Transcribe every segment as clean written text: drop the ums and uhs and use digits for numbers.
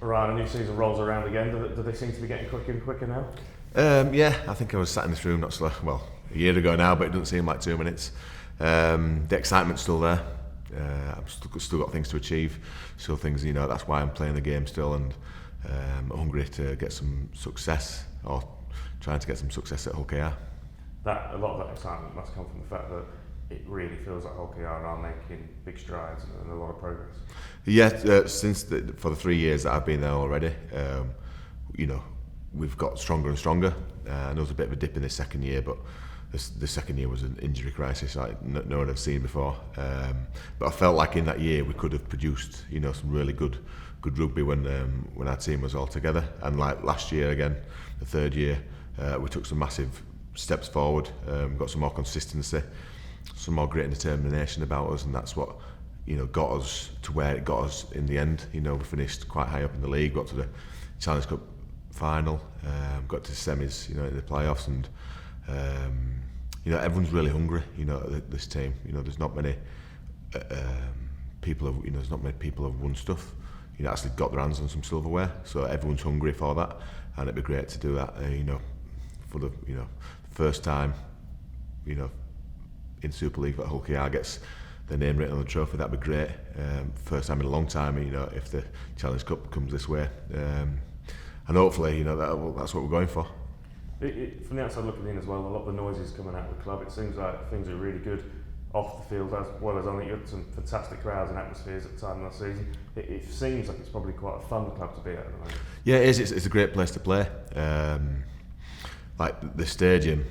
Right, a new season rolls around again. Do they seem to be getting quicker and quicker now? Yeah, I think I was sat in this room a year ago now, but it doesn't seem like 2 minutes. The excitement's still there. I've still got things to achieve, still things, that's why I'm playing the game still, and hungry to get some success, or trying to get some success at Hull KR. A lot of that excitement must come from the fact that it really feels like Hull KR are making big strides and a lot of progress. Yeah, for the 3 years that I've been there already, we've got stronger and stronger. And there was a bit of a dip in the second year, but the second year was an injury crisis like no one had seen before. But I felt like in that year we could have produced, some really good rugby when our team was all together. And like last year again, the third year, we took some massive steps forward. Got some more consistency, some more grit and determination about us, and that's what got us to where it got us in the end. We finished quite high up in the league, got to the Challenge Cup final, got to semis, in the playoffs, and everyone's really hungry. This team. There's not many people. There's not many people have won stuff. Actually got their hands on some silverware. So everyone's hungry for that, and it'd be great to do that. For the first time, in Super League that Hull KR gets their name written on the trophy. That'd be great. First time in a long time. If the Challenge Cup comes this way. And hopefully, that's what we're going for. From the outside looking in as well, a lot of the noises coming out of the club, it seems like things are really good off the field, as well as on it. You had some fantastic crowds and atmospheres at the time last season. It seems like it's probably quite a fun club to be at the moment. Yeah, it is. It's a great place to play. Like the stadium,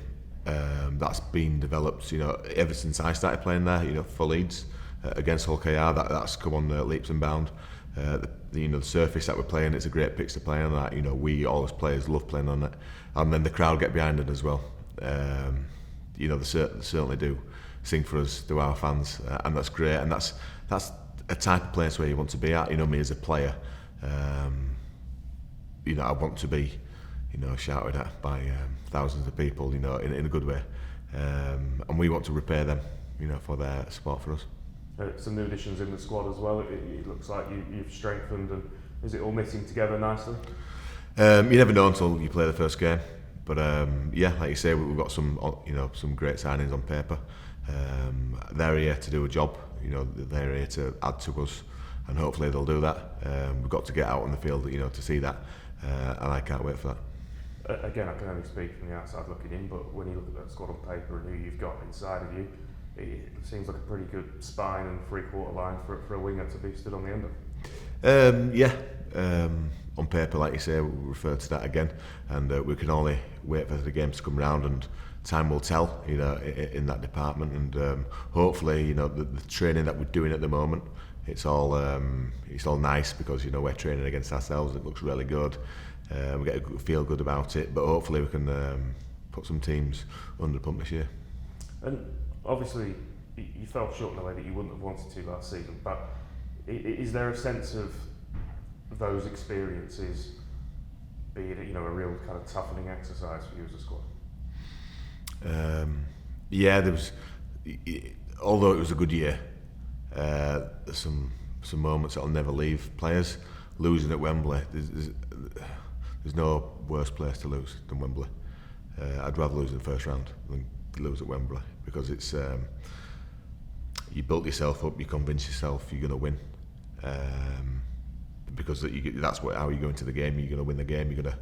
that's been developed, ever since I started playing there, for Leeds against Hull KR. That's come on leaps and bounds. The surface that we're playing, it's a great pitch to play on. That we all as players love playing on it, and then the crowd get behind it as well. They certainly do sing for us, do our fans, and that's great. And that's a type of place where you want to be at. Me as a player, I want to be, shouted at by thousands of people, in a good way, and we want to repay them, for their support for us. Some new additions in the squad as well. It looks like you've strengthened, and is it all knitting together nicely? You never know until you play the first game, but like you say, we've got some great signings on paper. They're here to do a job. They're here to add to us, and hopefully they'll do that. We've got to get out on the field, to see that, and I can't wait for that. Again, I can only speak from the outside looking in, but when you look at that squad on paper and who you've got inside of you, it seems like a pretty good spine and three-quarter line for a winger to be stood on the end of. On paper, like you say, we'll refer to that again, and we can only wait for the games to come round, and time will tell, in that department. And hopefully, the training that we're doing at the moment, it's all nice because we're training against ourselves. It looks really good. We get a feel good about it, but hopefully we can put some teams under pump this year. And obviously, you fell short in a way that you wouldn't have wanted to last season, but is there a sense of those experiences, be it a real kind of toughening exercise for you as a squad? Yeah, there was. Although it was a good year, there's some moments that'll never leave players. Losing at Wembley, there's no worse place to lose than Wembley. I'd rather lose in the first round than lose at Wembley, because it's you built yourself up, you convince yourself you're going to win, because that's how you go into the game. You're going to win the game, you're going to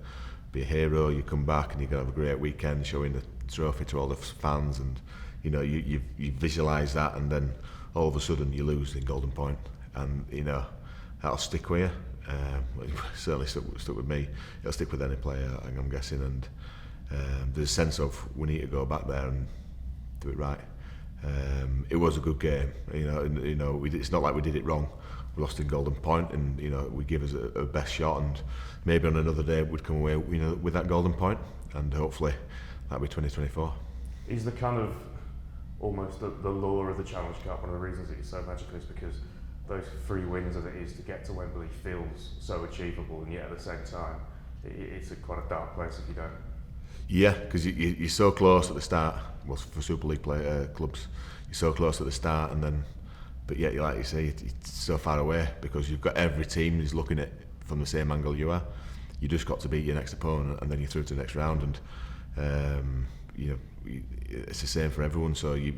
be a hero, you come back and you're going to have a great weekend showing the trophy to all the fans, and you visualise that, and then all of a sudden you lose in Golden Point, and that'll stick with you. Certainly stuck with me. It'll stick with any player, I'm guessing, and there's a sense of we need to go back there and do it right. It was a good game, it's not like we did it wrong. We lost in Golden Point, and we give us a best shot, and maybe on another day we'd come away with that Golden Point, and hopefully that'll be 2024. Is the kind of almost the lure of the Challenge Cup one of the reasons that it's so magical is because those 3 wins as it is to get to Wembley feels so achievable, and yet at the same time it's quite a dark place if you don't. Yeah, because you're so close at the start. Well, for Super League clubs, you're so close at the start, but yet, like you say, it's so far away, because you've got every team is looking at from the same angle you are. You just got to beat your next opponent, and then you're through to the next round. And you know, it's the same for everyone. So you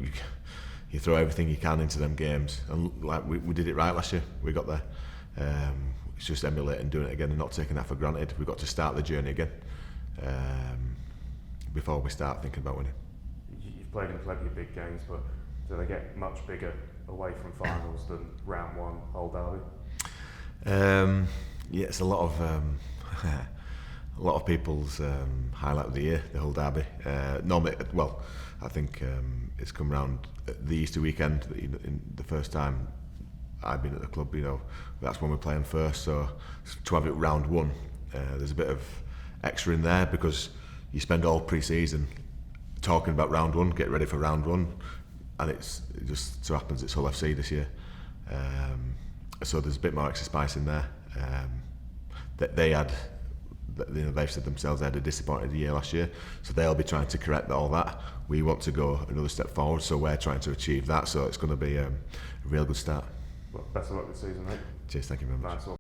throw everything you can into them games, and like we did it right last year. We got there. It's just emulating doing it again and not taking that for granted. We've got to start the journey again before we start thinking about winning. You've played in plenty of big games, but do they get much bigger away from finals than round one, Old Derby? Yeah, it's a lot of people's highlight of the year, the whole derby. Normally, well, I think it's come round the Easter weekend. In the first time I've been at the club, you know, that's when we're playing first. So to have it round one, there's a bit of extra in there because you spend all pre-season talking about round one, get ready for round one, and it just so happens it's Hull FC this year. So there's a bit more extra spice in there. They had, you know, they've said themselves they had a disappointed year last year, so they'll be trying to correct all that. We want to go another step forward, so we're trying to achieve that. So it's going to be a real good start. Well, best of luck this season, mate. Cheers, thank you very much. Nice one.